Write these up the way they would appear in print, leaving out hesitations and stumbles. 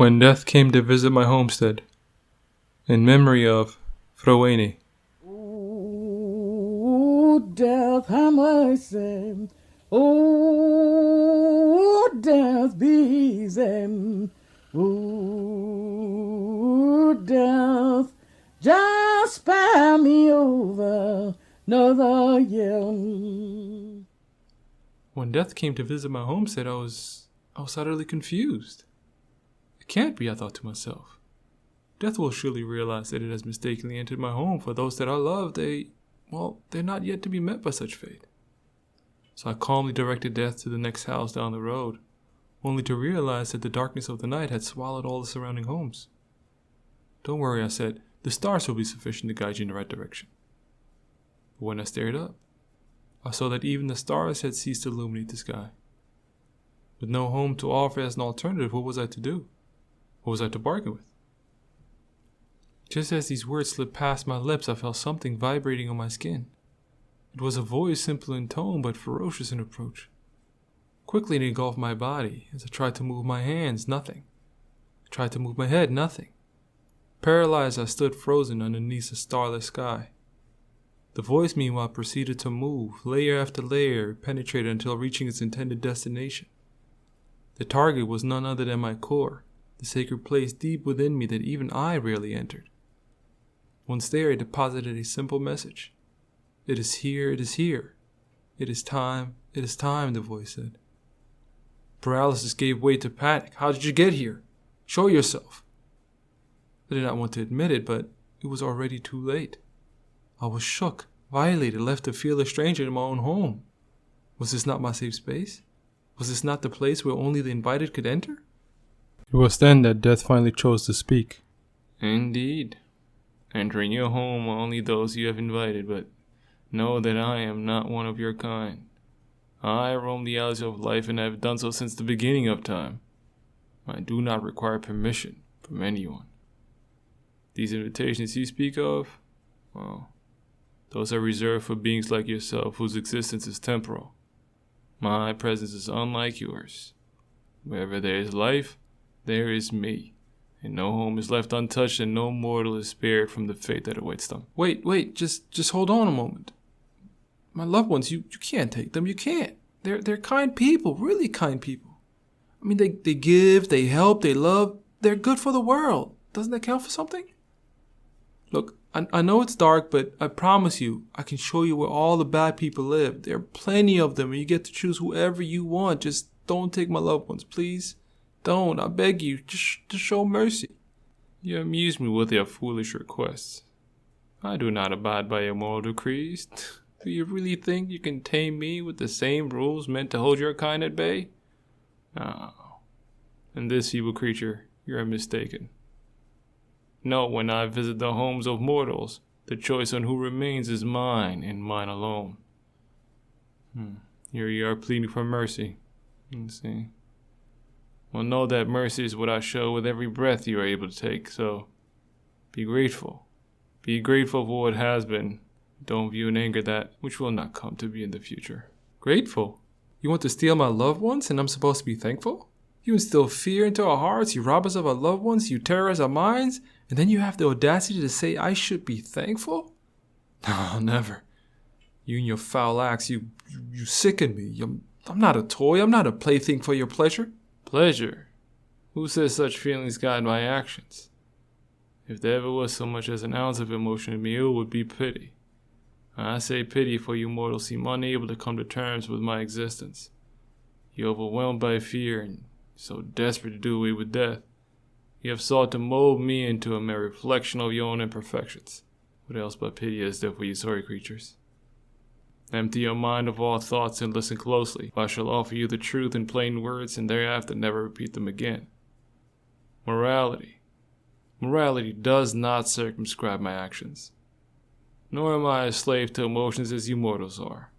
When death came to visit my homestead, in memory of Froweni. Oh, death, have mercy. Oh, death, be easy. Oh, death, just spare me over another year. When death came to visit my homestead, I was utterly confused. It can't be, I thought to myself. Death will surely realize that it has mistakenly entered my home, for those that I love, they're not yet to be met by such fate. So I calmly directed death to the next house down the road, only to realize that the darkness of the night had swallowed all the surrounding homes. Don't worry, I said, the stars will be sufficient to guide you in the right direction. But when I stared up, I saw that even the stars had ceased to illuminate the sky. With no home to offer as an alternative, what was I to do? What was I to bargain with? Just as these words slipped past my lips, I felt something vibrating on my skin. It was a voice simple in tone, but ferocious in approach. Quickly it engulfed my body. As I tried to move my hands, nothing. I tried to move my head, nothing. Paralyzed, I stood frozen underneath a starless sky. The voice, meanwhile, proceeded to move, layer after layer, penetrated until reaching its intended destination. The target was none other than my core, the sacred place deep within me that even I rarely entered. Once there, it deposited a simple message. It is here, it is here. It is time, the voice said. Paralysis gave way to panic. How did you get here? Show yourself. I did not want to admit it, but it was already too late. I was shook, violated, left to feel a stranger in my own home. Was this not my safe space? Was this not the place where only the invited could enter? It was then that death finally chose to speak. Indeed. Entering your home are only those you have invited, but know that I am not one of your kind. I roam the alleys of life and have done so since the beginning of time. I do not require permission from anyone. These invitations you speak of, well, those are reserved for beings like yourself whose existence is temporal. My presence is unlike yours. Wherever there is life, there is me. And no home is left untouched, and no mortal is spared from the fate that awaits them. Wait, just hold on a moment. My loved ones, you can't take them, you can't. They're kind people, really kind people. I mean, they give, they help, they love, they're good for the world. Doesn't that count for something? Look, I know it's dark, but I promise you, I can show you where all the bad people live. There are plenty of them, and you get to choose whoever you want. Just don't take my loved ones, please. Don't, I beg you, just show mercy. You amuse me with your foolish requests. I do not abide by your moral decrees. Do you really think you can tame me with the same rules meant to hold your kind at bay? No. In this evil creature, you are mistaken. No, when I visit the homes of mortals, the choice on who remains is mine and mine alone. Here you are pleading for mercy. Let's see. Well, know that mercy is what I show with every breath you are able to take, so be grateful. Be grateful for what has been. Don't view in anger that which will not come to be in the future. Grateful? You want to steal my loved ones and I'm supposed to be thankful? You instill fear into our hearts, you rob us of our loved ones, you terrorize our minds, and then you have the audacity to say I should be thankful? No, never. You and your foul acts, you sicken me. I'm not a toy, I'm not a plaything for your pleasure. Pleasure? Who says such feelings guide my actions? If there ever was so much as an ounce of emotion in me, it would be pity. I say pity, for you mortals seem unable to come to terms with my existence. You're overwhelmed by fear and so desperate to do away with death. You have sought to mold me into a mere reflection of your own imperfections. What else but pity is there for you sorry creatures? Empty your mind of all thoughts and listen closely, for I shall offer you the truth in plain words and thereafter never repeat them again. Morality does not circumscribe my actions. Nor am I a slave to emotions as you mortals are.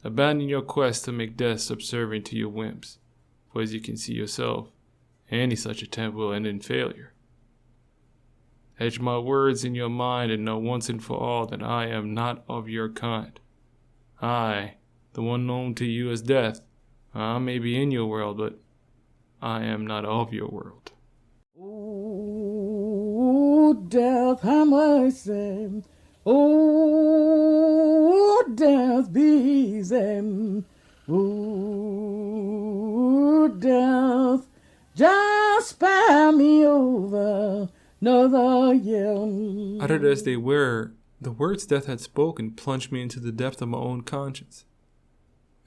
Abandon your quest to make death subservient to your whims, for as you can see yourself, any such attempt will end in failure. Etch my words in your mind and know once and for all that I am not of your kind. I, the one known to you as death, I may be in your world, but I am not of your world. Oh, death, have mercy. Oh, death, be easy. Oh, death, just spare me over another year. Uttered as they were, the words death had spoken plunged me into the depth of my own conscience.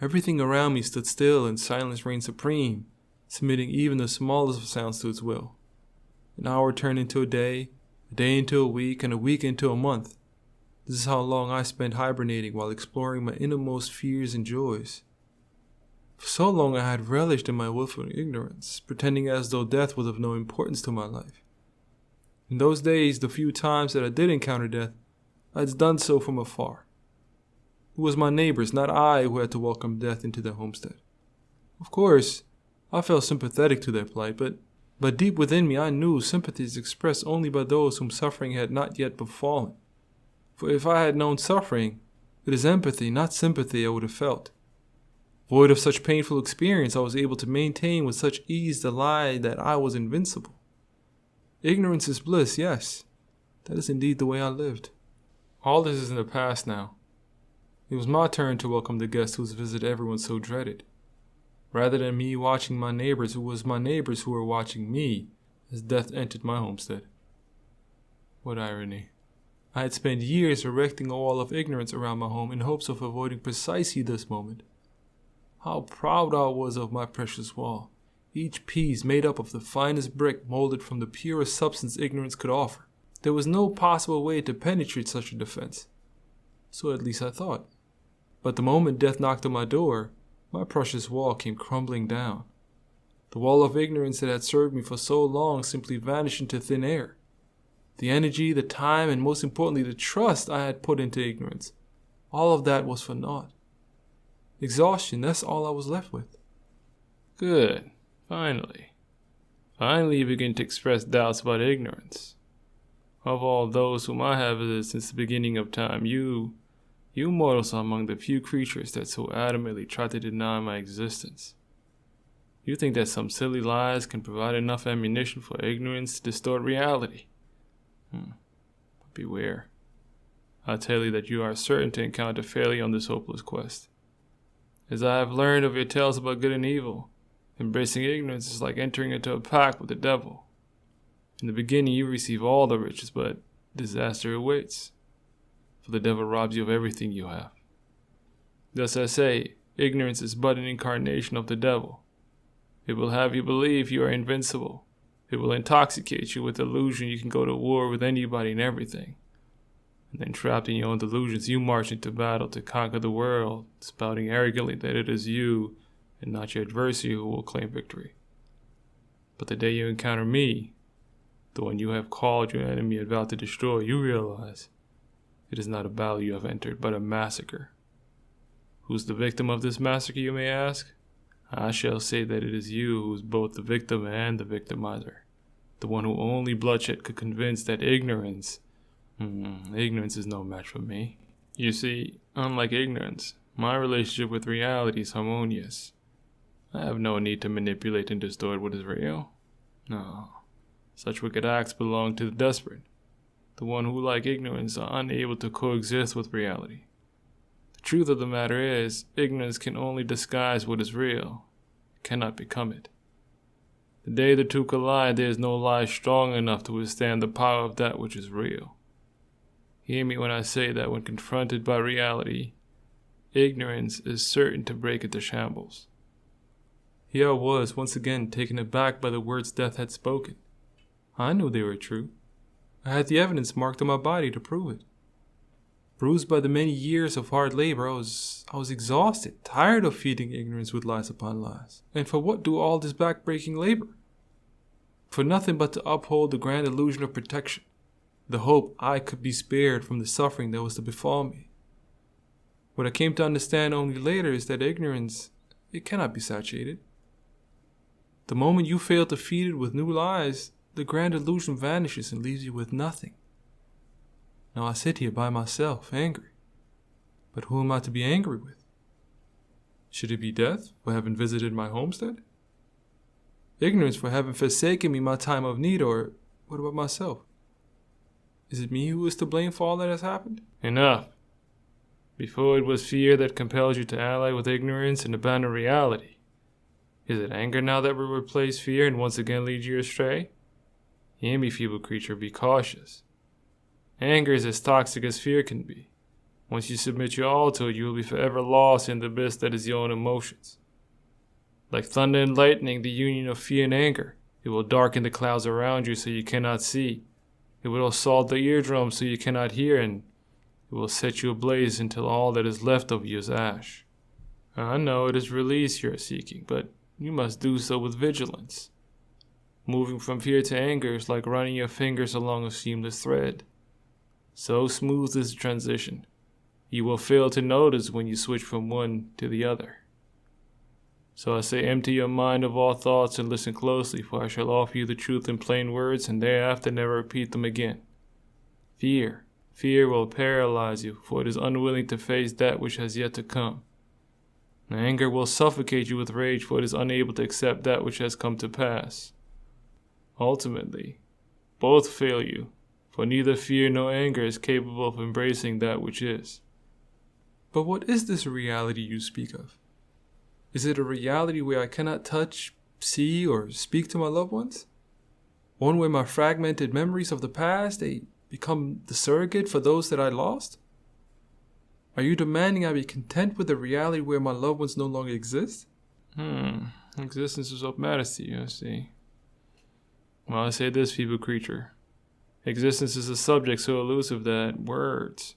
Everything around me stood still and silence reigned supreme, submitting even the smallest of sounds to its will. An hour turned into a day into a week, and a week into a month. This is how long I spent hibernating while exploring my innermost fears and joys. For so long I had relished in my willful ignorance, pretending as though death was of no importance to my life. In those days, the few times that I did encounter death, I had done so from afar. It was my neighbors, not I, who had to welcome death into their homestead. Of course, I felt sympathetic to their plight, but deep within me I knew sympathy is expressed only by those whom suffering had not yet befallen. For if I had known suffering, it is empathy, not sympathy, I would have felt. Void of such painful experience, I was able to maintain with such ease the lie that I was invincible. Ignorance is bliss, yes. That is indeed the way I lived. All this is in the past now. It was my turn to welcome the guest whose visit everyone so dreaded. Rather than me watching my neighbors, it was my neighbors who were watching me as death entered my homestead. What irony. I had spent years erecting a wall of ignorance around my home in hopes of avoiding precisely this moment. How proud I was of my precious wall, each piece made up of the finest brick molded from the purest substance ignorance could offer. There was no possible way to penetrate such a defense. So at least I thought. But the moment death knocked on my door, my precious wall came crumbling down. The wall of ignorance that had served me for so long simply vanished into thin air. The energy, the time, and most importantly, the trust I had put into ignorance, all of that was for naught. Exhaustion, that's all I was left with. Good. Finally you begin to express doubts about ignorance. Of all those whom I have visited since the beginning of time, you mortals are among the few creatures that so adamantly try to deny my existence. You think that some silly lies can provide enough ammunition for ignorance to distort reality. But beware. I tell you that you are certain to encounter failure on this hopeless quest. As I have learned of your tales about good and evil, embracing ignorance is like entering into a pact with the devil. In the beginning you receive all the riches, but disaster awaits. For the devil robs you of everything you have. Thus I say, ignorance is but an incarnation of the devil. It will have you believe you are invincible. It will intoxicate you with the illusion you can go to war with anybody and everything. And then trapped in your own delusions, you march into battle to conquer the world, spouting arrogantly that it is you and not your adversary who will claim victory. But the day you encounter me, the one you have called your enemy and vowed to destroy, you realize it is not a battle you have entered, but a massacre. Who's the victim of this massacre, you may ask? I shall say that it is you who is both the victim and the victimizer. The one who only bloodshed could convince that ignorance is no match for me. You see, unlike ignorance, my relationship with reality is harmonious. I have no need to manipulate and distort what is real. No, such wicked acts belong to the desperate, the one who, like ignorance, are unable to coexist with reality. The truth of the matter is, ignorance can only disguise what is real. It cannot become it. The day the two collide, there is no lie strong enough to withstand the power of that which is real. Hear me when I say that when confronted by reality, ignorance is certain to break into shambles. Here I was, once again, taken aback by the words death had spoken. I knew they were true. I had the evidence marked on my body to prove it. Bruised by the many years of hard labor, I was exhausted, tired of feeding ignorance with lies upon lies. And for what do all this back-breaking labor? For nothing but to uphold the grand illusion of protection, the hope I could be spared from the suffering that was to befall me. What I came to understand only later is that ignorance, it cannot be satiated. The moment you fail to feed it with new lies, the grand illusion vanishes and leaves you with nothing. Now I sit here by myself, angry. But who am I to be angry with? Should it be death for having visited my homestead? Ignorance for having forsaken me my time of need, or what about myself? Is it me who is to blame for all that has happened? Enough. Before it was fear that compelled you to ally with ignorance and abandon reality. Is it anger now that will replace fear and once again lead you astray? Hear me, feeble creature, be cautious. Anger is as toxic as fear can be. Once you submit your all to it, you will be forever lost in the abyss that is your own emotions. Like thunder and lightning, the union of fear and anger, it will darken the clouds around you so you cannot see. It will assault the eardrum so you cannot hear, and it will set you ablaze until all that is left of you is ash. I know it is release you are seeking, but you must do so with vigilance. Moving from fear to anger is like running your fingers along a seamless thread. So smooth is the transition, you will fail to notice when you switch from one to the other. So I say empty your mind of all thoughts and listen closely, for I shall offer you the truth in plain words and thereafter never repeat them again. Fear will paralyze you, for it is unwilling to face that which has yet to come. Anger will suffocate you with rage, for it is unable to accept that which has come to pass. Ultimately, both fail you, for neither fear nor anger is capable of embracing that which is. But what is this reality you speak of? Is it a reality where I cannot touch, see, or speak to my loved ones? One where my fragmented memories of the past, they become the surrogate for those that I lost? Are you demanding I be content with a reality where my loved ones no longer exist? Existence is what matters to you, I see. Well, I say this, feeble creature. Existence is a subject so elusive that words,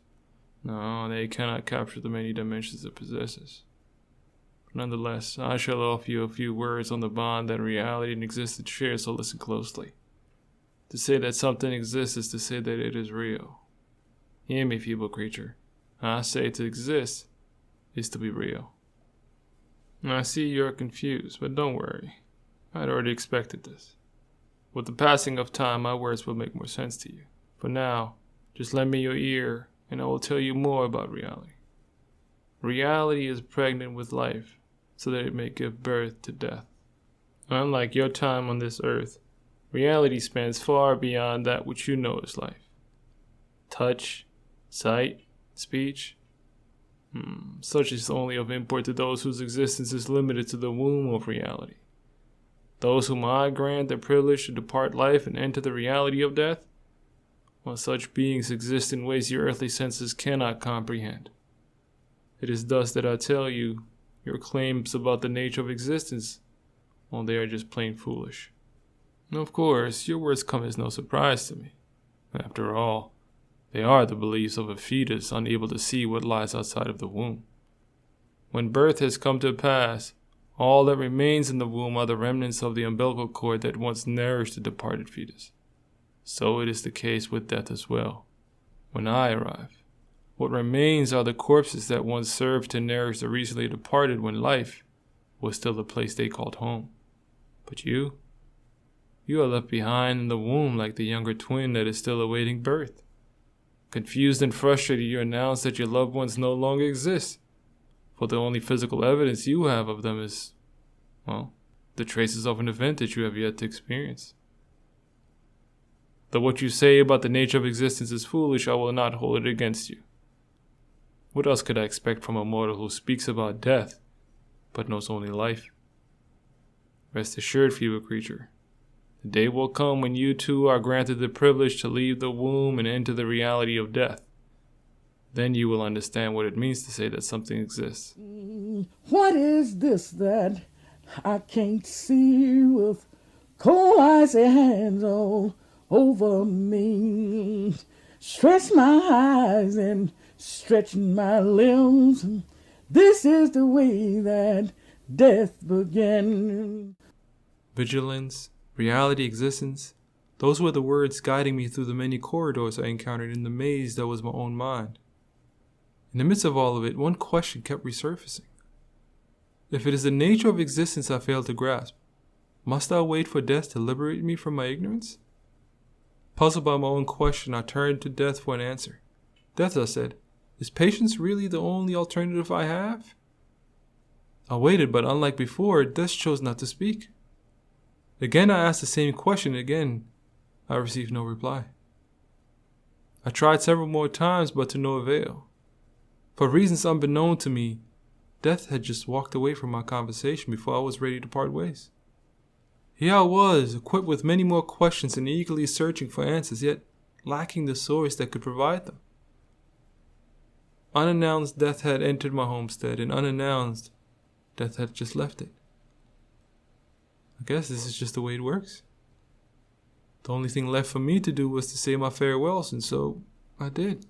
no, they cannot capture the many dimensions it possesses. Nonetheless, I shall offer you a few words on the bond that reality and existence share, so listen closely. To say that something exists is to say that it is real. Hear me, feeble creature. I say to exist is to be real. I see you are confused, but don't worry. I had already expected this. With the passing of time, my words will make more sense to you. For now, just lend me your ear, and I will tell you more about reality. Reality is pregnant with life, so that it may give birth to death. Unlike your time on this earth, reality spans far beyond that which you know as life. Touch, sight, speech, such is only of import to those whose existence is limited to the womb of reality. Those whom I grant the privilege to depart life and enter the reality of death, well, such beings exist in ways your earthly senses cannot comprehend. It is thus that I tell you, your claims about the nature of existence, well, they are just plain foolish. And of course, your words come as no surprise to me. After all, they are the beliefs of a fetus unable to see what lies outside of the womb. When birth has come to pass, all that remains in the womb are the remnants of the umbilical cord that once nourished the departed fetus. So it is the case with death as well. When I arrive, what remains are the corpses that once served to nourish the recently departed when life was still the place they called home. But you are left behind in the womb like the younger twin that is still awaiting birth. Confused and frustrated, you announce that your loved ones no longer exist, for the only physical evidence you have of them is, well, the traces of an event that you have yet to experience. Though what you say about the nature of existence is foolish, I will not hold it against you. What else could I expect from a mortal who speaks about death, but knows only life? Rest assured, feeble creature, the day will come when you too are granted the privilege to leave the womb and enter the reality of death. Then you will understand what it means to say that something exists. What is this that I can't see with cold icy hands all over me? Stretch my eyes and stretch my limbs. This is the way that death began. Vigilance, reality, existence, those were the words guiding me through the many corridors I encountered in the maze that was my own mind. In the midst of all of it, one question kept resurfacing. If it is the nature of existence I fail to grasp, must I wait for death to liberate me from my ignorance? Puzzled by my own question, I turned to death for an answer. Death, I said, is patience really the only alternative I have? I waited, but unlike before, death chose not to speak. Again I asked the same question, again I received no reply. I tried several more times, but to no avail. For reasons unbeknown to me, Death had just walked away from my conversation before I was ready to part ways. Here I was, equipped with many more questions and eagerly searching for answers, yet lacking the source that could provide them. Unannounced, Death had entered my homestead, and unannounced, Death had just left it. I guess this is just the way it works. The only thing left for me to do was to say my farewells, and so I did.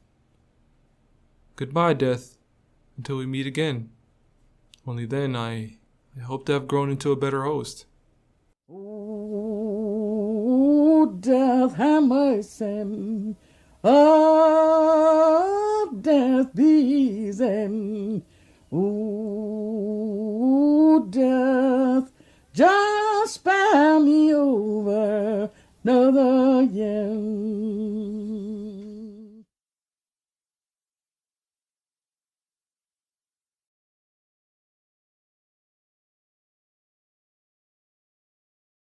Goodbye, Death, until we meet again. Only then I hope to have grown into a better host. Oh, Death, have mercy. Oh, Death, be easy. Oh, Death, just spare me over another year.